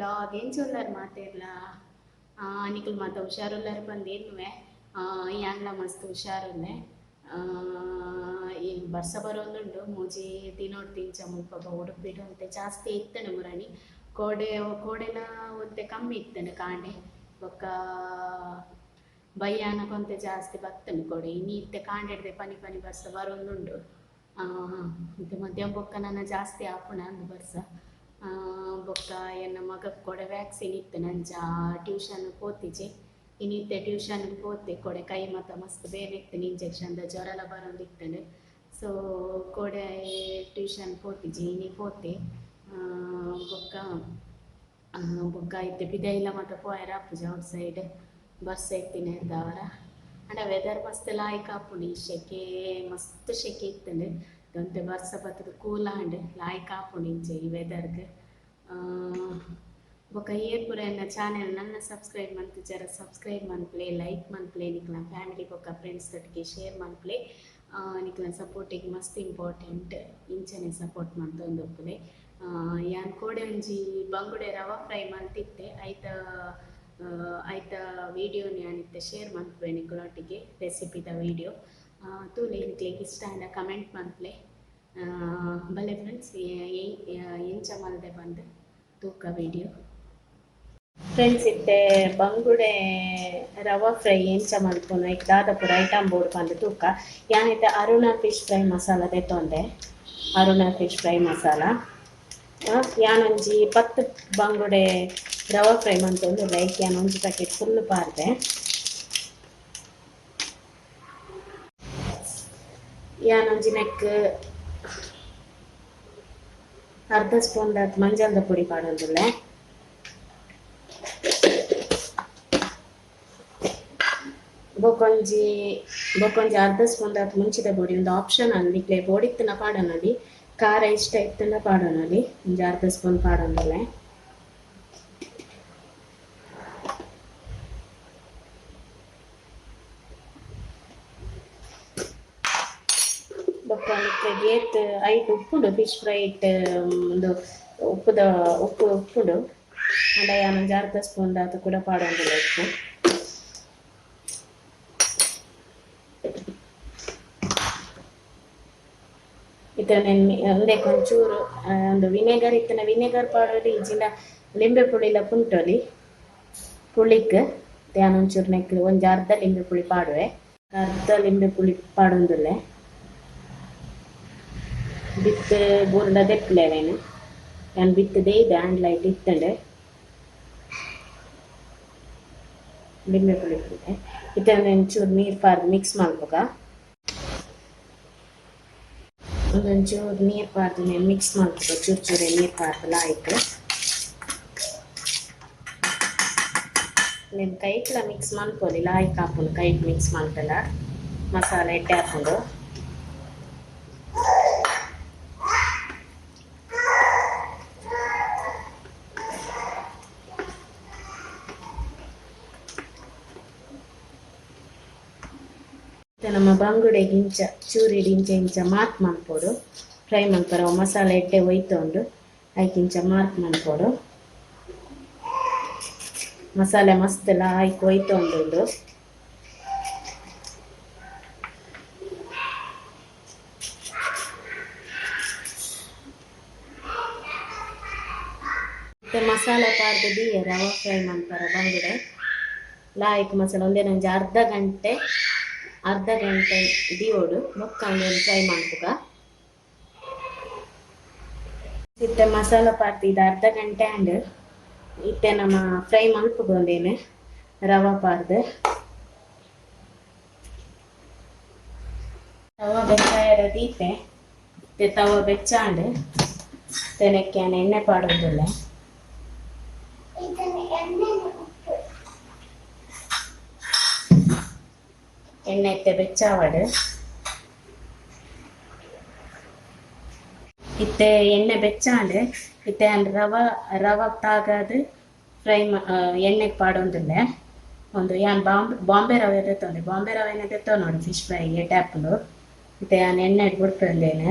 Blog ಏನು ಚೊಲ್ಲರು ಮಾತೆರ್ಲ ನಿಖಲ್ ಮಾತ ಹುಷಾರುಲ್ಲರು ಬಂದೇನುವೆ ಯಾನ್ಲ ಮಸ್ತ್ ಹುಷಾರುಲ್ಲೆ ಈ ಬರ್ಸ ಬರೋಂದುಂಡು ಮೂಜಿ ತಿನ್ನೋಡು ತಿಂಚ ಮುಲ್ಪ ಉಡುಪಿಡು ಅಂತೆ ಜಾಸ್ತಿ ಇತ್ತನೆ ಮುರಣಿ ಕೋಡೆಲ ಒಂತೆ ಕಮ್ಮಿ ಇತ್ತನೆ ಕಾಂಡೆ ಬೊಕ್ಕ ಬಯ್ಯಾನ ಕೊಂತೆ ಜಾಸ್ತಿ ಬತ್ತನೆ ಕೊಡೆ ಇನಿ ಇತ್ತೆ ಕಾಂಡೆಡ್ದೆ ಪನಿ ಪನಿ ಬರ್ಸ ಬರೋಂದುಂಡು ಇದು ಮಧ್ಯಾಹ್ನ ಬೊಕ್ಕ ನನ್ನ ಜಾಸ್ತಿ ಆಪುಣ ಅಂದು ಬರ್ಸ ಬೊಕ್ಕ ಎನ್ನ ಮಗಕ್ಕೆ ಕೊಡೆ ವ್ಯಾಕ್ಸಿನ್ ಇತ್ತು ನಂಜ ಟ್ಯೂಷನ್ ಪೋತಿಜೆ ಇನ್ನಿತ್ತೆ ಟ್ಯೂಷನ್ಗೆ ಪೋತೆ ಕೊಡೆ ಕೈ ಮತ ಮಸ್ತ್ ಬೇರೆ ಇತ್ತನೆ ಇಂಜೆಕ್ಷನ್ದ ಜ್ವರಲ ಬರೋಂದಿತ್ತನೆ ಸೊ ಕೊಡೆ ಟ್ಯೂಷನ್ ಪೋತಿಜೆ ಇನಿ ಪೋತೆ ಬೊಕ್ಕ ಬೊಕ್ಕ ಇತ್ತೆ ಪಿದೈಲ ಮತ ಪೋಯರ ಆಪುಜ ಔಟ್ ಸೈಡ್ ಬರ್ಸ ಇತ್ತಿನ ಇರ್ದವರ ಅಂಡ ವೆದರ್ ಮಸ್ತ್ ಲಾಯ್ಕ್ ಆಪುಂಡು ಈ ಶೆಕೆ ಮಸ್ತ್ ಶೆಕೆ ಇತ್ತಂಡು ದೊಂತೆ ಬರ್ಸ ಬತ್ತದ ಕೂಲ್ ಆಂಡ್ ಲಾಯ್ಕ್ ಆಪುಂಡು ಇಂಚೆ ಈ ವೆದರ್ಗೆ ಬೊಕ ಏರ್ ಪೂರ ಎನ್ನ ಚಾನೆಲ್ ನನ್ನ ಸಬ್ಸ್ಕ್ರೈಬ್ ಮನ್ಪುಜರ ಸಬ್ಸ್ಕ್ರೈಬ್ ಮನ್ಪ್ಲೆ ಲೈಕ್ ಮನ್ಪ್ಲೆ ನಿಕ್ಲ ಫ್ಯಾಮಿಲಿ ಬೊಕ ಫ್ರೆಂಡ್ಸ್ ತಟ್ಟಿಗೆ ಶೇರ್ ಮನ್ಪ್ಲೆ ನಿಕ್ಲ ಸಪೋರ್ಟಿಗೆ ಮಸ್ತ್ ಇಂಪಾರ್ಟೆಂಟ್ ಇಂಚನೆ ಸಪೋರ್ಟ್ ಮನ್ತೊಂದೊಪ್ಪುಲೆ ಯಾನ್ ಕೋಡೆ ಒಂಜಿ ಬಂಗುಡೆ ರವಾ ಫ್ರೈ ಮಲ್ತಿತ್ತೆ ಐತ ವಿಡಿಯೋನಿ ಯಾನಿತ್ತೆ ಶೇರ್ ಮನ್ಪುವೆ ನಿಕ್ಲೊಟ್ಟಿಗೆ ರೆಸಿಪಿದ ವಿಡಿಯೋ ತೂಲೆ ನಿಕ್ಲೆಗ್ ಇಷ್ಟ ಆಂಡ ಕಮೆಂಟ್ ಮನ್ಪ್ಲೆ ಭಲೆ ಫ್ರೆಂಡ್ಸ್ ಎಂಚ ಮಲ್ದೆ ಬಂದು ತೂಕ ವಿಡಿಯೋ ಫ್ರೆಂಡ್ಸ್ ಇತ್ತೆ ಬಂಗುಡೆ ರವಾ ಫ್ರೈ ಎಂಚ ಮಲ್ಪುನು ಐಕ್ ದಾದ ಪೂರ ಐಟಮ್ ಬೋರ್ಡ್ ಬಂದು ತೂಕ ಯಾನೈತೆ ಅರುಣ ಫಿಶ್ ಫ್ರೈ ಮಸಾಲ ತೆತ್ತೊಂದೆ ಅರುಣ ಫಿಶ್ ಫ್ರೈ ಮಸಾಲ ಯಾನೊಂಜಿ 10 ಬಂಗುಡೆ ರವಾ ಫ್ರೈ ಮಂತೊಂದು ಲೈಕ್ ಯಾನೊಂಜಿ ಪ್ಯಾಕೆಟ್ ಫುಲ್ ಪಾರ್ದೆ ಯಾನೊಂಜಿ ನೆಕ್ ಅರ್ಧ ಸ್ಪೂನ್ ಮಂಜಲ್ದ ಪುಡಿ ಪಾಡೊಂದುಲ್ಲೆ ಬೊಕೊಂಜಿ ಅರ್ಧ ಸ್ಪೂನ್ ಮುಂಚಿದ ಪುಡಿ ಒಂದು ಆಪ್ಷನ್ ಅಲ್ಲಿ ನಿಕ್ಲೆ ಬೋಡಿತ್ತನ ಪಾಡೊನಲ್ಲಿ ಖಾರ ಇಷ್ಟ ಇತ್ತನ ಪಾಡೊನಲ್ಲಿ ಒಂಜಿ ಅರ್ಧ ಸ್ಪೂನ್ ಪಾಡೊಂದುಲ್ಲೆ ಬೊಕ್ಕ ನಿಕ್ಲೆಗ್ ಏತ್ ಐಟ್ ಉಪ್ಪುಂಡು ಫಿಶ್ ಫ್ರೈ ಇಟ್ ಒಂದು ಉಪ್ಪುಂಡು ಅಂಡ ಯಾನೊಂಜಿ ಅರ್ಧ ಸ್ಪೂನ್ ದಾತ ಕೂಡ ಪಾಡೊಂದುಲ್ಲೆ ಉಪ್ಪು ಒಂದೇ ಕೊಂಚೂರು ಒಂದು ವಿನೆಗರ್ ಇತ್ತನ ವಿನೆಗರ್ ಪಾಡೋಲಿ ಇಜಿಂಡ ಲಿಂಬೆ ಪುಳಿಲ ಪುಂಟೊಲಿ ಪುಳಿಕ್ ಧ್ಯಾನೊಂಚೂರು ನೆಕ್ಲು ಒಂಜಿ ಅರ್ಧ ಲಿಂಬೆ ಪುಳಿ ಪಾಡುವೆ ಅರ್ಧ ಲಿಂಬೆ ಪುಳಿ ಪಾಡೊಂದುಲ್ಲೆ ಬಿತ್ತು ಬೂರ್ಡ ದೆಪ್ಪುಲೆವೇನು ನಾನು ಬಿತ್ತು ದೇಯ್ದೆ ಆಂಡ್ಲೈಟ್ ಇತ್ತಂಡೆ ಲಿಂಬೆ ಪುಳಿ ಪುಳಿದೆ ಒಂಚೂರು ನೀರು ಪಾರ್ದು ಮಿಕ್ಸ್ ಮಾಡ್ಬೇಕ ಒಂದೊಂಚೂರು ನೀರು ಪಾರ್ದು నేను ಮಿಕ್ಸ್ ಮಾಡ್ಬೇಕು ಚೂರು ನೀರು ಪಾರ್ದು ಲಾಯ್ಕ್ నేను ಕೈಕ್ಲ ಮಿಕ್ಸ್ ಮಾಡ್ಕೊಳ್ಳಿ ಲಾಯ್ಕ್ ಹಾಕೊಂಡು ಕೈಗೆ ಮಿಕ್ಸ್ ಮಾಡ್ತಲ್ಲ ಮಸಾಲೆ ಎಡ್ಡೆ ಹಾಕೊಂಡು ನಮ್ಮ ಬಂಗುಡೆಗೆ ಇಂಚ ಚೂರಿಡಿ ಇಂಚ ಮಾರ್ಕ್ ಮನ್ಪೋಡು ಫ್ರೈ ಮನ್ಪರ ಮಸಾಲೆ ಎಡ್ಡೆ ಒಯ್ತೊಂಡು ಐಕ್ ಇಂಚ ಮಾರ್ಕ್ ಮನ್ಪೋಡು ಮಸಾಲೆ ಮಸ್ತ್ ಲಾಯ್ಕ್ ಒಯ್ತೊಂಡು ಮಸಾಲೆ ಪಾರ್ದು ದಿಯೆ ರವಾ ಫ್ರೈ ಮನ್ಪರ ಬಂಗುಡೆ ಲಾಯ್ಕ್ ಮಸಾಲೆ ಒಂದೇ ನಂಜಿ ಅರ್ಧ ಗಂಟೆ ದಿಯೋಡು ಬೊಕ್ಕ ಒಂದೊಂದು ಫ್ರೈ ಮಾಡ್ಬೇಕ ಇತ್ತೆ ಮಸಾಲ ಪಾರ್ದು ಇದು ಅರ್ಧ ಗಂಟೆ ಅಂಡ್ ಇತ್ತೆ ನಮ್ಮ ಫ್ರೈ ಮಲ್ಪುಗೊಂದೇನೆ ರವಾ ಪಾರ್ದು ತವ ಬೆಚ್ಚಾಯರ ದೀಪೆ ಇತ್ತೆ ತವ ಬೆಚ್ಚಾಂಡ್ ತೆನೆಕ್ಯಾನ ಎಣ್ಣೆ ಪಾಡೋದಿಲ್ಲ ಎಣ್ಣೆ ಇತ್ತೆ ಬೆಚ್ಚಾವಡು ಇತ್ತೆ ಎಣ್ಣೆ ಬೆಚ್ಚಾಂಡ್ ಇತ್ತೆ ರವ ತಾಗದು ಫ್ರೈ ಎಣ್ಣೆಗೆ ಪಾಡೊಂದಿಲ್ಲ ಒಂದು ಯಾನ್ ಬಾಂಬೆ ರವೆ ತೆತ್ತೊಂಡೆ ಬಾಂಬೆ ರವೆನೇ ತೆತ್ತೋ ನೋಡಿ ಫಿಶ್ ಫ್ರೈಗೆ ಟ್ಯಾಪ್ಲು ಇತ್ತೆ ಯಾನ್ ಎಣ್ಣೆ ಬಿಡ್ತೊಂದೇನೆ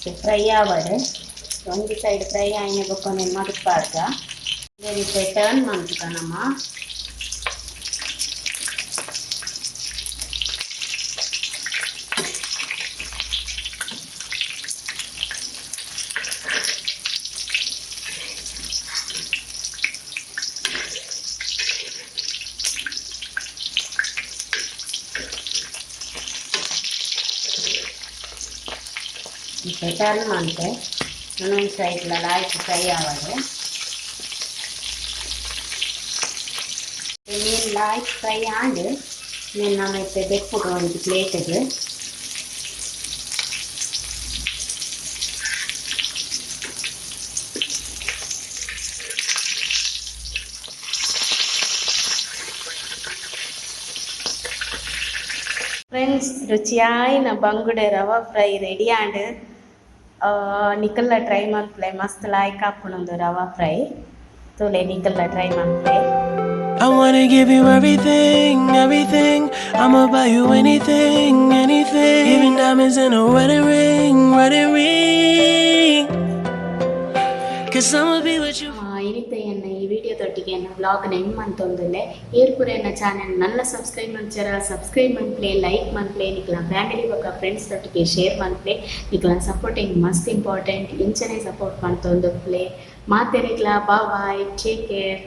ಇಷ್ಟು ಫ್ರೈ ಆವಡೆ ಒಂದು ಸೈಡ್ ಫ್ರೈ ಆಯ್ನೆ ಬೊಕ್ಕೊನೆ ಮದುಪಾರ್ದ ಇದೇ ರೀತಿ ಟರ್ನ್ ಮಾಡ್ಕ ನಮ್ಮ ಟರ್ನ್ ಮಾಡಿದೆ ಇನ್ನೊಂದು ಸೈಡ್ಲೆಲ್ಲ ಆಯ್ತು ಫ್ರೈ ಆವಾಗೆ ಮೀನು ಆಯ್ತು ಫ್ರೈ ಆಗಿ ಮೀನು ನಮ್ಮೈತೆ ಬೆಕ್ಬಿಟ್ಟು ಒಂದು ಪ್ಲೇಟಿಗೆ ಫ್ರೆಂಡ್ಸ್ ರುಚಿಯಾಯಿನ ಬಂಗುಡೆ ರವಾ ಫ್ರೈ ರೆಡಿ ಆಂಡ್ ನಿಕಲ್ನ ಟ್ರೈ ಮಾಡ್ಪ್ಲೆ ಮಸ್ತ್ ಲಾಯ್ಕ್ ಹಾಕ್ಕೊಂಡು ರವಾ ಫ್ರೈ ತೋಲೆ ನಿಕಲ್ನ ಟ್ರೈ ಮಾಡ್ಪ್ಲೆ I wanna give you everything, everything. I'ma buy you anything, anything. Even diamonds in a wedding ring, wedding ring. Cause I'ma be with you. ಇನಿತೆಯನ್ನ ಈ ವಿಡಿಯೋದೊಟ್ಟಿಗೆ ನನ್ನ ವ್ಲಾಗ್ನ ಹೆಂಗೆ ಮಂತೊಂದುಲ್ಲೆ ಏರ್ಪುರ ನನ್ನ ಚಾನೆಲ್ ನನ್ನ ಸಬ್ಸ್ಕ್ರೈಬ್ ಮಂಚರ ಸಬ್ಸ್ಕ್ರೈಬ್ ಮನ್ಪ್ಲೆ ಲೈಕ್ ಮನ್ಪ್ಲೆ ನಿಕ್ಲ ಫ್ಯಾಮಿಲಿ ಬೊಕ್ಕ ಫ್ರೆಂಡ್ಸ್ ಒಟ್ಟಿಗೆ ಶೇರ್ ಮನ್ಪ್ಲೆ ನಿಕ್ಲ ಸಪೋರ್ಟಿಂಗ್ ಮಸ್ತ್ ಇಂಪಾರ್ಟೆಂಟ್ ಇಂಚನೆ ಸಪೋರ್ಟ್ ಮಂತೊಂದು ಪ್ಲೇ ಮಾತೆರಿಕ್ಲ ಬಾಯ್ ಟೇಕ್ ಕೇರ್.